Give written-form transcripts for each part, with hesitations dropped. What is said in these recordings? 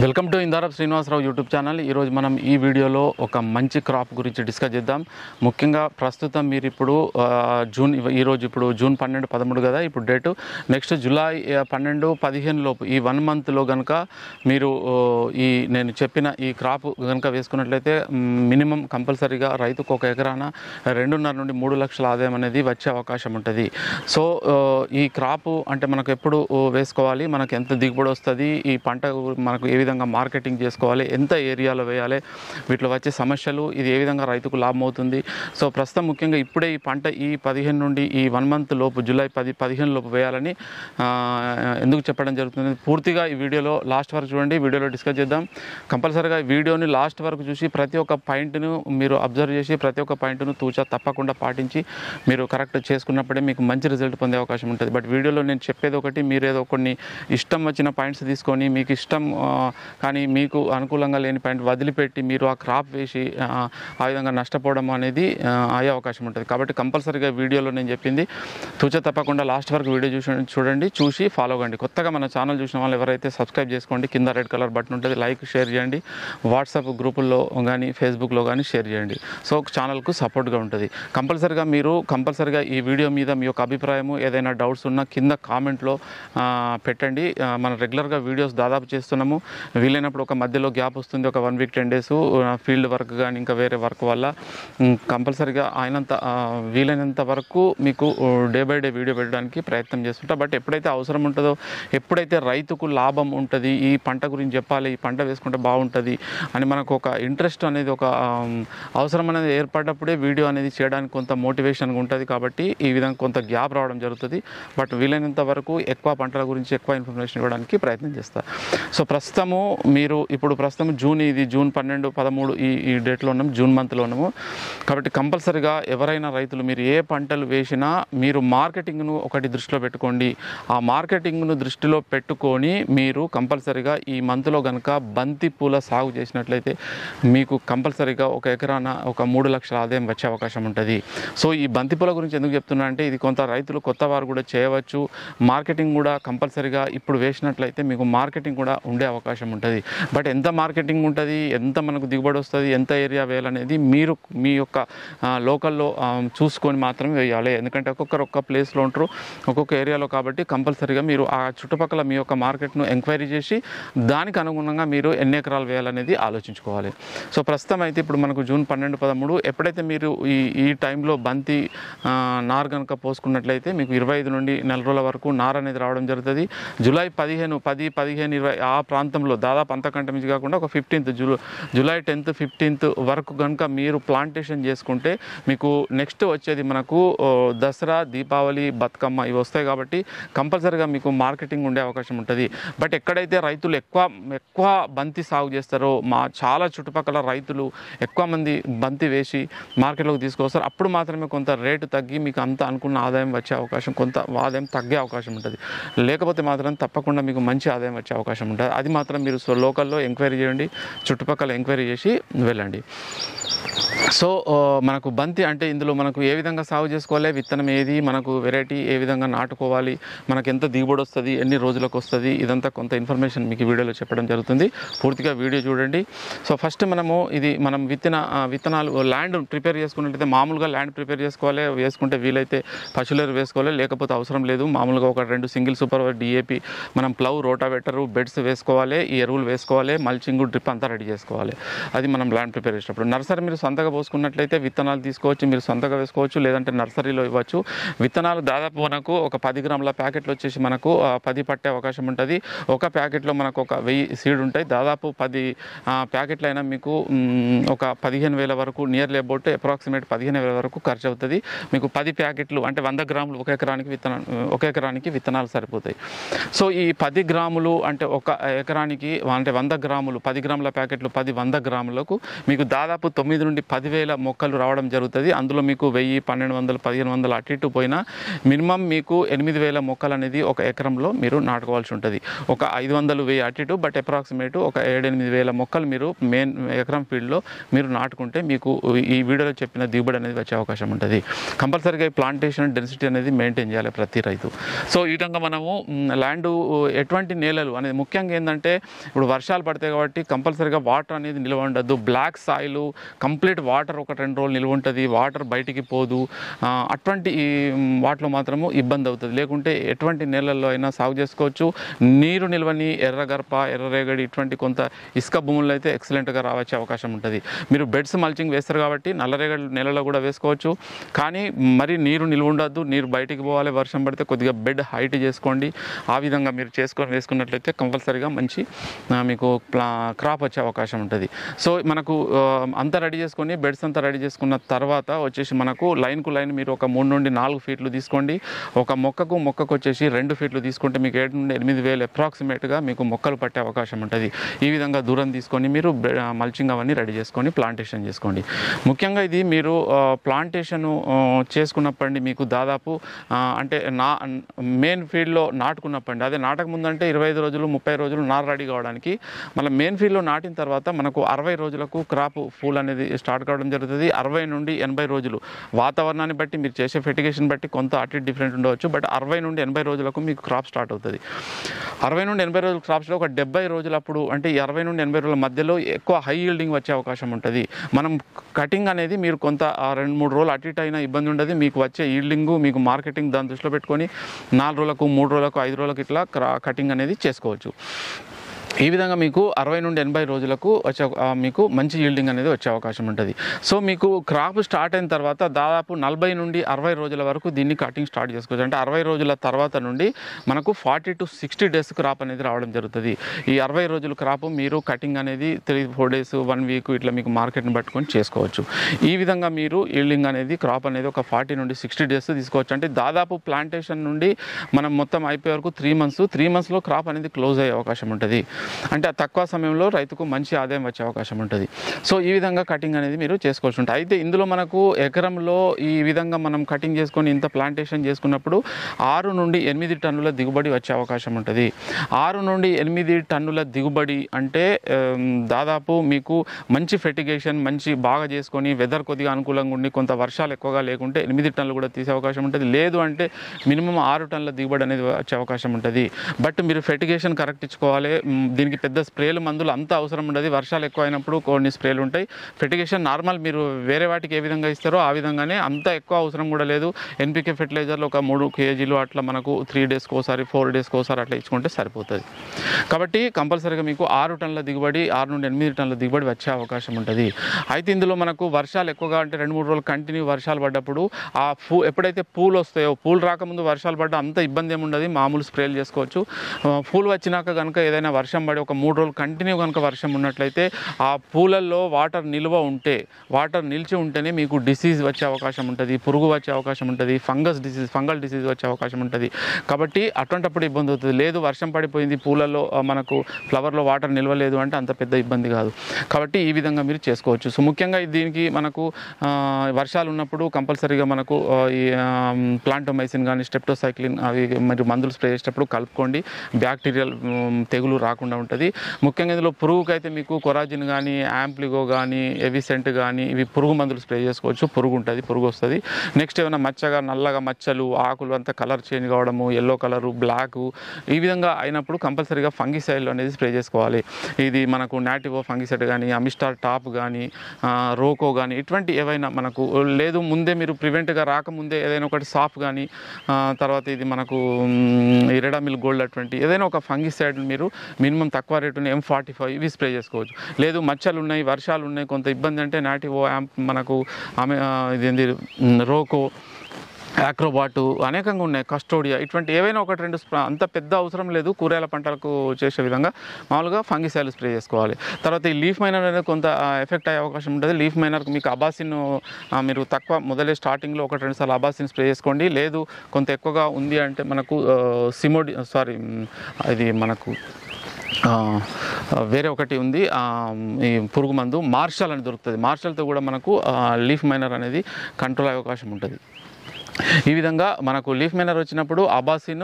Welcome to Indarapu Srinivasarao YouTube channel. ఈరోజు మనం ఈ వీడియోలో ఒక మంచి క్రాప్ గురించి డిస్కస్ చేద్దాం. ముఖ్యంగా ప్రస్తుతం మీరు ఇప్పుడు ఈరోజు జూన్ 12, 13 కదా ఇప్పుడు డేటు. నెక్స్ట్ జూలై 12, 15 లోపు ఈ 1 మంత్లో కనుక మీరు నేను చెప్పిన ఈ క్రాప్ కనుక వేసుకున్నట్లయితే మినిమం కంపల్సరీగా రైతుకు ఒక ఎకరాన 2.5 నుండి 3 లక్షల ఆదాయం అనేది వచ్చే అవకాశం ఉంటుంది. సో ఈ క్రాప్ అంటే మనకు ఎప్పుడు వేసుకోవాలి, మనకు ఎంత దిగుబడి వస్తుంది, ఈ పంట మనకు ఏ విధంగా మార్కెటింగ్ చేసుకోవాలి, ఎంత ఏరియాలో వేయాలి, వీటిలో వచ్చే సమస్యలు, ఇది ఏ విధంగా రైతుకు లాభం అవుతుంది. సో ప్రస్తుతం ముఖ్యంగా ఇప్పుడే ఈ పంట ఈ 15 నుండి ఈ 1 మంత్ లోపు జూలై 10-15 లోపు వేయాలని ఎందుకు చెప్పడం జరుగుతుంది. పూర్తిగా ఈ వీడియోలో లాస్ట్ వరకు చూడండి, వీడియోలో డిస్కస్ చేద్దాం. కంపల్సరీగా ఈ వీడియోని లాస్ట్ వరకు చూసి ప్రతి ఒక్క పాయింట్ను మీరు అబ్జర్వ్ చేసి ప్రతి ఒక్క పాయింట్ను తూచా తప్పకుండా పాటించి మీరు కరెక్ట్ చేసుకున్నప్పుడే మీకు మంచి రిజల్ట్ పొందే అవకాశం ఉంటుంది. బట్ వీడియోలో నేను చెప్పేది ఒకటి, మీరు ఏదో కొన్ని ఇష్టం వచ్చిన పాయింట్స్ తీసుకొని మీకు ఇష్టం కానీ మీకు అనుకూలంగా లేని పాయింట్ వదిలిపెట్టి మీరు ఆ క్రాప్ వేసి ఆ విధంగా నష్టపోవడం అనేది అయ్యే అవకాశం ఉంటుంది. కాబట్టి కంపల్సరీగా వీడియోలో నేను చెప్పింది తూచా తప్పకుండా లాస్ట్ వరకు వీడియో చూడండి, చూసి ఫాలో అవ్వండి. కొత్తగా మన ఛానల్ చూసిన వాళ్ళు ఎవరైతే సబ్స్క్రైబ్ చేసుకోండి, కింద రెడ్ కలర్ బటన్ ఉంటుంది, లైక్ షేర్ చేయండి, వాట్సాప్ గ్రూపుల్లో కానీ ఫేస్బుక్లో కానీ షేర్ చేయండి. సో ఛానల్కు సపోర్ట్గా ఉంటుంది. కంపల్సరీగా ఈ వీడియో మీద మీ యొక్క అభిప్రాయము ఏదైనా డౌట్స్ ఉన్నా కింద కామెంట్లో పెట్టండి. మనం రెగ్యులర్గా వీడియోస్ దాదాపు చేస్తున్నాము. వీలైనప్పుడు ఒక మధ్యలో గ్యాప్ వస్తుంది, ఒక 1 వీక్ 10 డేస్ ఫీల్డ్ వర్క్ కానీ ఇంకా వేరే వర్క్ వల్ల కంపల్సరీగా వీలైనంత వరకు మీకు డే బై డే వీడియో పెట్టడానికి ప్రయత్నం చేస్తుంటా. బట్ ఎప్పుడైతే అవసరం ఉంటుందో, ఎప్పుడైతే రైతుకు లాభం ఉంటుంది, ఈ పంట గురించి చెప్పాలి, ఈ పంట వేసుకుంటే బాగుంటుంది అని మనకు ఒక ఇంట్రెస్ట్ అనేది, ఒక అవసరం అనేది ఏర్పడ్డప్పుడే వీడియో అనేది చేయడానికి కొంత మోటివేషన్గా ఉంటుంది. కాబట్టి ఈ విధంగా కొంత గ్యాప్ రావడం జరుగుతుంది. బట్ వీలైనంత వరకు ఎక్కువ పంటల గురించి ఎక్కువ ఇన్ఫర్మేషన్ ఇవ్వడానికి ప్రయత్నం చేస్తారు. సో ప్రస్తుతం జూన్ 12, 13 ఈ డేట్లో ఉన్నాము, జూన్ మంత్లో ఉన్నాము. కాబట్టి కంపల్సరీగా ఎవరైనా రైతులు మీరు ఏ పంటలు వేసినా మీరు మార్కెటింగ్ను ఒకటి దృష్టిలో పెట్టుకోండి. ఆ మార్కెటింగ్ను దృష్టిలో పెట్టుకొని మీరు కంపల్సరీగా ఈ మంత్లో కనుక బంతి పూల సాగు చేసినట్లయితే మీకు కంపల్సరీగా ఒక ఎకరాన ఒక 3 లక్షల ఆదాయం వచ్చే అవకాశం ఉంటుంది. సో ఈ బంతిపూల గురించి ఎందుకు చెప్తున్నా అంటే, ఇది కొంత రైతులు కొత్త వారు కూడా చేయవచ్చు. మార్కెటింగ్ కూడా కంపల్సరీగా ఇప్పుడు వేసినట్లయితే మీకు మార్కెటింగ్ కూడా ఉండే అవకాశం ఉంటుంది. బట్ ఎంత మార్కెటింగ్ ఉంటుంది, ఎంత మనకు దిగుబడి వస్తుంది, ఎంత ఏరియా వేయాలనేది మీరు మీ యొక్క లోకల్లో చూసుకొని మాత్రమే వేయాలి. ఎందుకంటే ఒక్కొక్క ప్లేస్లో ఉంటారు, ఒక్కొక్క ఏరియాలో. కాబట్టి కంపల్సరీగా మీరు ఆ చుట్టుపక్కల మీ యొక్క మార్కెట్ను ఎంక్వైరీ చేసి దానికి అనుగుణంగా మీరు ఎన్ని ఎకరాలు వేయాలనేది ఆలోచించుకోవాలి. సో ప్రస్తుతం అయితే ఇప్పుడు మనకు జూన్ 12, 13 ఎప్పుడైతే మీరు ఈ టైంలో బంతి నారు కనుక పోసుకున్నట్లయితే మీకు 25 నుండి 40 రోజుల వరకు నారు అనేది రావడం జరుగుతుంది. జూలై 15, 20 ఆ ప్రాంతంలో దాదాపు అంతకంటే మించి కాకుండా ఒక 15th జూలై 10th, 15th వరకు కనుక మీరు ప్లాంటేషన్ చేసుకుంటే మీకు నెక్స్ట్ వచ్చేది మనకు దసరా, దీపావళి, బతుకమ్మ ఇవి వస్తాయి. కాబట్టి కంపల్సరీగా మీకు మార్కెటింగ్ ఉండే అవకాశం ఉంటుంది. బట్ ఎక్కడైతే రైతులు ఎక్కువ బంతి సాగు చేస్తారో, చాలా చుట్టుపక్కల రైతులు ఎక్కువ మంది బంతి వేసి మార్కెట్లోకి తీసుకొస్తారు, అప్పుడు మాత్రమే కొంత రేటు తగ్గి మీకు అంత అనుకున్న ఆదాయం వచ్చే అవకాశం, కొంత ఆదాయం తగ్గే అవకాశం ఉంటుంది. లేకపోతే మాత్రం తప్పకుండా మీకు మంచి ఆదాయం వచ్చే అవకాశం ఉంటుంది. అది మాత్రం మీరు లోకల్లో ఎంక్వైరీ చేయండి, చుట్టుపక్కల ఎంక్వైరీ చేసి వెళ్ళండి. సో మనకు బంతి అంటే ఇందులో మనకు ఏ విధంగా సాగు చేసుకోవాలి, విత్తనం ఏది, మనకు వెరైటీ ఏ విధంగా నాటుకోవాలి, మనకు ఎంత దిగుబడి వస్తుంది, ఎన్ని రోజులకు వస్తుంది, ఇదంతా కొంత ఇన్ఫర్మేషన్ మీకు వీడియోలో చెప్పడం జరుగుతుంది. పూర్తిగా వీడియో చూడండి. సో ఫస్ట్ మనం విత్తనాలు ల్యాండ్ ప్రిపేర్ చేసుకున్నట్లయితే మామూలుగా ల్యాండ్ ప్రిపేర్ చేసుకోవాలి. వేసుకుంటే వీలైతే పశువులు వేసుకోవాలి, లేకపోతే అవసరం లేదు. మామూలుగా ఒక 2 సింగిల్ సూపర్ DAP, మనం ప్లవ్, రోటావేటరు, బెడ్స్ వేసుకోవాలి, ఈ ఎరువులు వేసుకోవాలి, మల్చింగ్, డ్రిప్ అంతా రెడీ చేసుకోవాలి. అది మనం ల్యాండ్ ప్రిపేర్ చేసినప్పుడు. నర్సరీ మీరు సొంతగా పోసుకున్నట్లయితే విత్తనాలు తీసుకోవచ్చు, మీరు సొంతగా వేసుకోవచ్చు, లేదంటే నర్సరీలో ఇవ్వచ్చు. విత్తనాలు దాదాపు మనకు ఒక 10 గ్రాముల ప్యాకెట్లు వచ్చేసి మనకు 10 పట్టే అవకాశం ఉంటుంది. ఒక ప్యాకెట్లో మనకు ఒక 1000 సీడ్ ఉంటాయి. దాదాపు 10 ప్యాకెట్లు అయినా మీకు ఒక 15,000 వరకు, నియర్లీ అబౌట్ అప్రాక్సిమేట్ 15,000 వరకు ఖర్చు అవుతుంది. మీకు 10 ప్యాకెట్లు అంటే 100 గ్రాములు ఒక ఎకరానికి విత్తనాలు సరిపోతాయి. సో ఈ 10 గ్రాములు అంటే ఒక ఎకరానికి అంటే 100 గ్రాములు, 10 గ్రాముల ప్యాకెట్లు 100 గ్రాములకు మీకు దాదాపు 9 నుండి 10,000 మొక్కలు రావడం జరుగుతుంది. అందులో మీకు 1000, 1200, 1500 అటు ఇటు పోయినా మినిమం మీకు 8,000 మొక్కలు అనేది ఒక ఎకరంలో మీరు నాటుకోవాల్సి ఉంటుంది. ఒక 500, 1000 అటు ఇటు, బట్ అప్రాక్సిమేట్ ఒక 7-8,000 మొక్కలు మీరు మెయిన్ ఎకరం ఫీల్డ్లో మీరు నాటుకుంటే మీకు ఈ వీడియోలో చెప్పిన దిగుబడి అనేది వచ్చే అవకాశం ఉంటుంది. కంపల్సరీగా ఈ ప్లాంటేషన్ డెన్సిటీ అనేది మెయింటైన్ చేయాలి ప్రతి రైతు. సో ఈ విధంగా మనము ల్యాండ్ ఎటువంటి నేలలు అనేది ముఖ్యంగా ఏంటంటే ఇప్పుడు వర్షాలు పడతాయి కాబట్టి కంపల్సరీగా వాటర్ అనేది నిల్వ ఉండద్దు. బ్లాక్ సాయిల్ కంప్లీట్ వాటర్ ఒక 2 రోజులు నిల్వ ఉంటుంది, వాటర్ బయటికి పోదు. అటువంటి వాటిలో మాత్రము ఇబ్బంది అవుతుంది. లేకుంటే ఎటువంటి నేలల్లో అయినా సాగు చేసుకోవచ్చు. నీరు నిల్వని ఎర్రగర్ప, ఎర్రరేగడి ఇటువంటి కొంత ఇసుక భూముల్లో అయితే ఎక్సలెంట్గా రావచ్చే అవకాశం ఉంటుంది. మీరు బెడ్స్ మల్చింగ్ వేస్తారు కాబట్టి నల్లరేగడి నేలలో కూడా వేసుకోవచ్చు. కానీ మరి నీరు నిల్వ ఉండద్దు, నీరు బయటికి పోవాలి. వర్షం పడితే కొద్దిగా బెడ్ హైట్ చేసుకోండి. ఆ విధంగా మీరు వేసుకున్నట్లయితే కంపల్సరీగా మంచి మీకు క్రాప్ వచ్చే అవకాశం ఉంటుంది. సో మనకు అంతా రెడీ చేసుకొని బెడ్స్ అంతా రెడీ చేసుకున్న తర్వాత వచ్చేసి మనకు లైన్కు లైన్ మీరు ఒక 3 నుండి 4 ఫీట్లు తీసుకోండి. ఒక మొక్కకు వచ్చేసి 2 ఫీట్లు తీసుకుంటే మీకు 7 నుండి 8,000 అప్రాక్సిమేట్గా మీకు మొక్కలు పట్టే అవకాశం ఉంటుంది. ఈ విధంగా దూరం తీసుకొని మీరు మల్చింగ్ అవన్నీ రెడీ చేసుకొని ప్లాంటేషన్ చేసుకోండి. ముఖ్యంగా ఇది మీరు ప్లాంటేషన్ చేసుకున్నప్పటి మీకు దాదాపు అంటే మెయిన్ ఫీల్డ్లో నాటుకున్నప్పటి అదే నాటక ముందంటే 25 రోజులు 30 రోజులు నారు రెడీ కావడానికి, మళ్ళీ మెయిన్ ఫీల్డ్లో నాటిన తర్వాత మనకు 60 రోజులకు క్రాప్ ఫూల్ అనేది స్టార్ట్ కావడం జరుగుతుంది. 60 నుండి 80 రోజులు వాతావరణాన్ని బట్టి మీరు చేసే ఫెర్టిగేషన్ బట్టి కొంత అటు డిఫరెంట్ ఉండవచ్చు. బట్ 60 నుండి 80 రోజులకు మీకు క్రాప్ స్టార్ట్ అవుతుంది. 60 నుండి 80 రోజుల క్రాప్స్లో ఒక 70 రోజులప్పుడు అంటే ఈ 60 నుండి 80 రోజుల మధ్యలో ఎక్కువ హై ఈల్డింగ్ వచ్చే అవకాశం ఉంటుంది. మనం కటింగ్ అనేది మీరు కొంత 2-3 రోజులు అటు ఇటు అయినా ఇబ్బంది ఉండదు. మీకు వచ్చే ఈల్డింగ్ మీకు మార్కెటింగ్ దాని దృష్టిలో పెట్టుకొని 4 రోజులకు 3 రోజులకు 5 రోజులకు ఇట్లా కటింగ్ అనేది చేసుకోవచ్చు. ఈ విధంగా మీకు 60 నుండి 80 రోజులకు మీకు మంచి ఈల్డింగ్ అనేది వచ్చే అవకాశం ఉంటుంది. సో మీకు క్రాప్ స్టార్ట్ అయిన తర్వాత దాదాపు 40 నుండి 60 రోజుల వరకు దీన్ని కటింగ్ స్టార్ట్ చేసుకోవచ్చు. అంటే 60 రోజుల తర్వాత నుండి మనకు 40 to 60 డేస్ క్రాప్ అనేది రావడం జరుగుతుంది. ఈ 60 రోజుల క్రాప్ మీరు కటింగ్ అనేది 3-4 డేస్ 1 వీక్ ఇట్లా మీకు మార్కెట్ని పట్టుకొని చేసుకోవచ్చు. ఈ విధంగా మీరు ఈల్డింగ్ అనేది క్రాప్ అనేది ఒక 40 నుండి 60 డేస్ తీసుకోవచ్చు. అంటే దాదాపు ప్లాంటేషన్ నుండి మనం మొత్తం అయిపోయే వరకు 3 మంత్స్లో క్రాప్ అనేది క్లోజ్ అయ్యే అవకాశం ఉంటుంది. అంటే తక్కువ సమయంలో రైతుకు మంచి ఆదాయం వచ్చే అవకాశం ఉంటుంది. సో ఈ విధంగా కటింగ్ అనేది మీరు చేసుకోవాల్సి ఉంటుంది. అయితే ఇందులో మనకు ఎకరంలో ఈ విధంగా మనం కటింగ్ చేసుకొని ఇంత ప్లాంటేషన్ చేసుకున్నప్పుడు 6 నుండి 8 టన్నుల దిగుబడి వచ్చే అవకాశం ఉంటుంది. 6 నుండి 8 టన్నుల దిగుబడి అంటే దాదాపు మీకు మంచి ఫెర్టిగేషన్ మంచి బాగా చేసుకొని వెదర్ కొద్దిగా అనుకూలంగా ఉండి కొంత వర్షాలు ఎక్కువగా లేకుంటే 8 టన్నులు కూడా తీసే అవకాశం ఉంటుంది. లేదు అంటే మినిమం 6 టన్నుల దిగుబడి అనేది వచ్చే అవకాశం ఉంటుంది. బట్ మీరు ఫెర్టిగేషన్ కరెక్ట్ ఇచ్చుకోవాలి. దీనికి పెద్ద స్ప్రేలు మందులు అంత అవసరం ఉండదు. వర్షాలు ఎక్కువ అయినప్పుడు కొన్ని స్ప్రేలు ఉంటాయి. ఫెర్టిగేషన్ నార్మల్ మీరు వేరే వాటికి ఏ విధంగా ఇస్తారో ఆ విధంగానే అంత ఎక్కువ అవసరం కూడా లేదు. NPK ఫెర్టిలైజర్లు ఒక 3 kg అట్లా మనకు 3 డేస్కి ఒకసారి 4 డేస్కి ఒకసారి అట్లా ఇచ్చుకుంటే సరిపోతుంది. కాబట్టి కంపల్సరీగా మీకు 6 టన్నుల దిగుబడి 6 నుండి 8 టన్నుల దిగుబడి వచ్చే అవకాశం ఉంటుంది. అయితే ఇందులో మనకు వర్షాలు ఎక్కువగా అంటే 2-3 రోజులు కంటిన్యూ వర్షాలు పడ్డప్పుడు ఎప్పుడైతే పూలు వస్తాయో పూలు రాకముందు వర్షాలు పడ్డా అంత ఇబ్బంది ఏమి ఉండదు. మామూలు స్ప్రేలు చేసుకోవచ్చు. పూలు వచ్చినాక కనుక ఏదైనా వర్షం పడి ఒక 3 రోజులు కంటిన్యూ కనుక వర్షం ఉన్నట్లయితే ఆ పూలల్లో వాటర్ నిలిచి ఉంటేనే మీకు డిసీజ్ వచ్చే అవకాశం ఉంటుంది, పురుగు వచ్చే అవకాశం ఉంటుంది, ఫంగల్ డిసీజ్ వచ్చే అవకాశం ఉంటుంది. కాబట్టి అటువంటిప్పుడు ఇబ్బంది అవుతుంది. లేదు వర్షం పడిపోయింది పూలలో మనకు ఫ్లవర్లో వాటర్ నిలవలేదు అంటే అంత పెద్ద ఇబ్బంది కాదు. కాబట్టి ఈ విధంగా మీరు చేసుకోవచ్చు. సో ముఖ్యంగా దీనికి మనకు వర్షాలు ఉన్నప్పుడు కంపల్సరీగా మనకు ఈ ప్లాంటోమైసిన్ కానీ స్టెప్టోసైక్లిన్ అవి మరి మందులు స్ప్రే చేసేటప్పుడు కలుపుకోండి. బ్యాక్టీరియల్ తెగులు రాకుండా ఉంటుంది. ముఖ్యంగా ఇందులో పురుగుకి అయితే మీకు కొరాజిన్ కానీ యాంప్లిగో కానీ ఎవిసెంట్ కానీ ఇవి పురుగు మందులు స్ప్రే చేసుకోవచ్చు. పురుగు వస్తుంది. నెక్స్ట్ ఏమైనా మచ్చగా నల్లగా మచ్చలు ఆకులు అంతా కలర్ చేంజ్ కావడము ఎల్లో కలరు బ్లాక్ ఈ విధంగా అయినప్పుడు కంపల్సరీగా ఫంగిసైడ్ అనేది స్ప్రే చేసుకోవాలి. ఇది మనకు నాటివో ఫంగిసైడ్ కానీ అమిస్టార్ టాప్ కానీ రోకో కానీ ఇటువంటి ఏవైనా మనకు లేదు ముందే మీరు ప్రివెంట్గా రాకముందే ఏదైనా ఒకటి సాఫ్ కానీ తర్వాత ఇది మనకు ఇరెడామిల్ గోల్డ్ అటువంటి ఏదైనా ఒక ఫంగిసైడ్ మీరు మినిమం తక్కువ రేటు M45 ఇవి స్ప్రే చేసుకోవచ్చు. లేదు మచ్చలు ఉన్నాయి వర్షాలు ఉన్నాయి కొంత ఇబ్బంది అంటే నాటివో మనకు ఇదేంది రోకో యాక్రోబాటు అనేకంగా ఉన్నాయి కస్టోడియా ఇటువంటి ఏవైనా 1-2 అంత పెద్ద అవసరం లేదు. కూరగాయల పంటలకు చేసే విధంగా మామూలుగా ఫంగిసైడ్ స్ప్రే చేసుకోవాలి. తర్వాత ఈ లీఫ్ మైనర్ అనేది కొంత ఎఫెక్ట్ అయ్యే అవకాశం ఉంటుంది. లీఫ్ మైనర్కి మీకు అబాసిన్ మీరు తక్కువ మొదలే స్టార్టింగ్లో 1-2 సార్లు అబాసిన్ స్ప్రే చేసుకోండి. లేదు కొంత ఎక్కువగా ఉంది అంటే మనకు ఇది మనకు వేరే ఒకటి ఉంది ఈ పురుగు మందు మార్షల్ అని దొరుకుతుంది. మార్షల్తో కూడా మనకు లీఫ్ మైనర్ అనేది కంట్రోల్ అయ్యే అవకాశం ఉంటుంది. ఈ విధంగా మనకు లీఫ్ మైనర్ వచ్చినప్పుడు అబాసిన్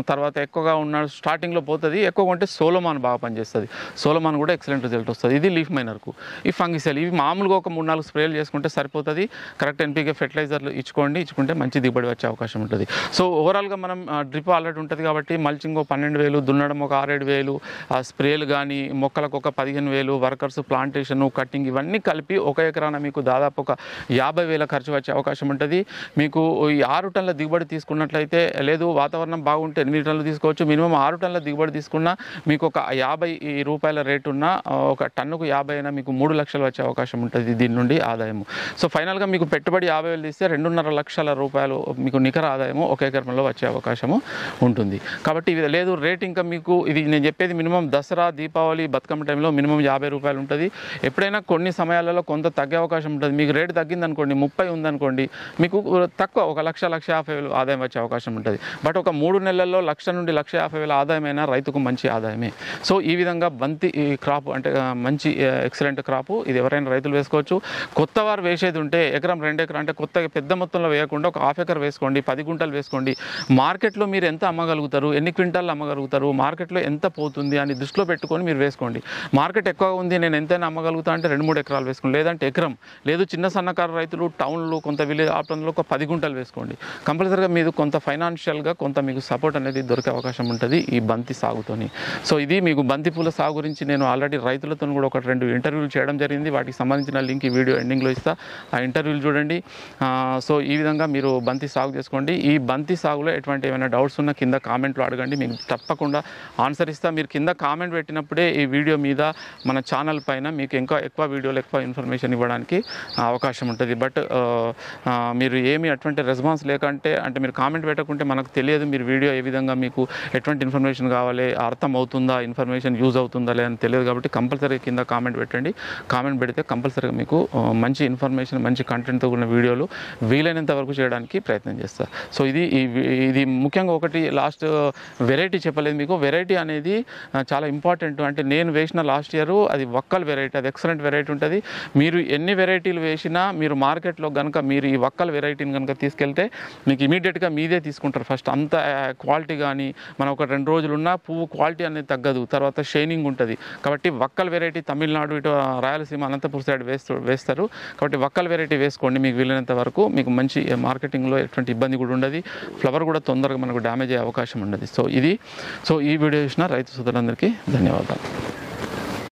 తర్వాత ఎక్కువగా ఉన్న స్టార్టింగ్లో పోతుంది, ఎక్కువగా ఉంటే సోలోమాన్ బాగా పనిచేస్తుంది. సోలోమాన్ కూడా ఎక్సలెంట్ రిజల్ట్ వస్తుంది. ఇది లీఫ్ మైనర్కు. ఈ ఫంగిసైల్ ఇవి మామూలుగా ఒక 3-4 స్ప్రేలు చేసుకుంటే సరిపోతుంది. కరెక్ట్ ఎన్పికే ఫెర్టిలైజర్లు ఇచ్చుకుంటే మంచి దిగుబడి వచ్చే అవకాశం ఉంటుంది. సో ఓవరాల్గా మనం డ్రిప్ ఆల్రెడీ ఉంటుంది కాబట్టి మల్చింగ్ 12,000, దున్నడం ఒక 6-7,000, స్ప్రేలు కానీ మొక్కలకు ఒక 15,000, వర్కర్స్, ప్లాంటేషన్, కట్టింగ్ ఇవన్నీ కలిపి 1 ఎకరాన మీకు దాదాపు ఒక 50,000 ఖర్చు వచ్చే అవకాశం ఉంటుంది. మీకు ఈ 6 టన్నుల దిగుబడి తీసుకున్నట్లయితే, లేదు వాతావరణం బాగుంటే 8 టన్నులు తీసుకోవచ్చు. మినిమం 6 టన్నుల దిగుబడి తీసుకున్నా మీకు ఒక 50 రూపాయల రేటు ఉన్న ఒక టన్నుకు 50 అయినా మీకు 3 లక్షలు వచ్చే అవకాశం ఉంటుంది దీని నుండి ఆదాయము. సో ఫైనల్గా మీకు పెట్టుబడి 50,000 తీస్తే 2.5 లక్షల రూపాయలు మీకు నికర ఆదాయము 1 ఎకరంలో వచ్చే అవకాశము ఉంటుంది. కాబట్టి ఇది లేదు రేట్ ఇంకా మీకు ఇది నేను చెప్పేది మినిమం దసరా, దీపావళి, బతుకమ్మ టైంలో మినిమం 50 రూపాయలు ఉంటుంది. ఎప్పుడైనా కొన్ని సమయాలలో కొంత తగ్గే అవకాశం ఉంటుంది. మీకు రేటు తగ్గిందనుకోండి, 30 ఉందనుకోండి, మీకు తక్కువ 1,50,000 ఆదాయం వచ్చే అవకాశం ఉంటుంది. బట్ ఒక 3 నెలల్లో 1,00,000 నుండి 1,50,000 ఆదాయమైనా రైతుకు మంచి ఆదాయమే. సో ఈ విధంగా బంతి క్రాప్ అంటే మంచి ఎక్సలెంట్ క్రాప్. ఇది ఎవరైనా రైతులు వేసుకోవచ్చు. కొత్త వారు వేసేది ఉంటే ఎకరం 2 ఎకరం అంటే కొత్తగా పెద్ద మొత్తంలో వేయకుండా ఒక 1/2 ఎకర్ వేసుకోండి, 10 గుంటలు వేసుకోండి. మార్కెట్లో మీరు ఎంత అమ్మగలుగుతారు, ఎన్ని క్వింటాలు అమ్మగలుగుతారు, మార్కెట్లో ఎంత పోతుంది అని దృష్టిలో పెట్టుకొని మీరు వేసుకోండి. మార్కెట్ ఎక్కువగా ఉంది, నేను ఎంతైనా అమ్మగలుగుతా అంటే 2-3 ఎకరాలు వేసుకోండి, లేదంటే ఎకరం, లేదు చిన్న సన్నకారు రైతులు టౌన్లో కొంత విలేజ్ ఆప్టన్లో ఒక 10 గుంటలు వేసుకోండి. కంపల్సరీగా మీరు కొంత ఫైనాన్షియల్గా కొంత మీకు సపోర్ట్ అనేది దొరికే అవకాశం ఉంటుంది ఈ బంతి సాగుతోని. సో ఇది మీకు బంతి పూల సాగు గురించి నేను ఆల్రెడీ రైతులతో కూడా 1-2 ఇంటర్వ్యూలు చేయడం జరిగింది. వాటికి సంబంధించిన లింక్ ఈ వీడియో ఎండింగ్లో ఇస్తా, ఆ ఇంటర్వ్యూలు చూడండి. సో ఈ విధంగా మీరు బంతి సాగు చేసుకోండి. ఈ బంతి సాగులో ఎటువంటి ఏమైనా డౌట్స్ ఉన్నా కింద కామెంట్లో అడగండి, మీకు తప్పకుండా ఆన్సర్ ఇస్తా. మీరు కింద కామెంట్ పెట్టినప్పుడే ఈ వీడియో మీద మన ఛానల్ పైన మీకు ఇంకా ఎక్కువ వీడియోలు, ఎక్కువ ఇన్ఫర్మేషన్ ఇవ్వడానికి అవకాశం ఉంటుంది. బట్ మీరు ఏమి అటువంటి రెస్పాన్స్ లేకంటే అంటే మీరు కామెంట్ పెట్టకుంటే మనకు తెలియదు మీరు వీడియో ఏ విధంగా మీకు ఎటువంటి ఇన్ఫర్మేషన్ కావాలి, అర్థం అవుతుందా, ఇన్ఫర్మేషన్ యూజ్ అవుతుందా లేదని తెలియదు. కాబట్టి కంపల్సరీ కింద కామెంట్ పెట్టండి. కామెంట్ పెడితే కంపల్సరీగా మీకు మంచి ఇన్ఫర్మేషన్, మంచి కంటెంట్తో ఉన్న వీడియోలు వీలైనంత వరకు చేయడానికి ప్రయత్నం చేస్తారు. సో ఇది ముఖ్యంగా ఒకటి లాస్ట్ వెరైటీ చెప్పలేదు మీకు. వెరైటీ అనేది చాలా ఇంపార్టెంట్. అంటే నేను వేసిన లాస్ట్ ఇయర్ అది వక్కల్ వెరైటీ, అది ఎక్సలెంట్ వెరైటీ ఉంటుంది. మీరు ఎన్ని వెరైటీలు వేసినా మీరు మార్కెట్లో కనుక మీరు ఈ వక్కల్ వెరైటీని కనుక తీసుకెళ్తే మీకు ఇమీడియట్గా మీదే తీసుకుంటారు. ఫస్ట్ అంత క్వాలిటీ కానీ మనం ఒక 2 రోజులు ఉన్న పువ్వు క్వాలిటీ అనేది తగ్గదు, తర్వాత షైనింగ్ ఉంటుంది. కాబట్టి వక్కల్ వెరైటీ తమిళనాడు, ఇటు రాయలసీమ, అనంతపురం సైడ్ వేస్తారు. కాబట్టి వక్కల్ వెరైటీ వేసుకోండి. మీకు వీలైనంత వరకు మీకు మంచి మార్కెటింగ్లో ఎటువంటి ఇబ్బంది కూడా ఉండదు. ఫ్లవర్ కూడా తొందరగా మనకు డ్యామేజ్ అయ్యే అవకాశం ఉండదు. సో ఈ వీడియో చూసిన రైతు సోదరులందరికీ ధన్యవాదాలు.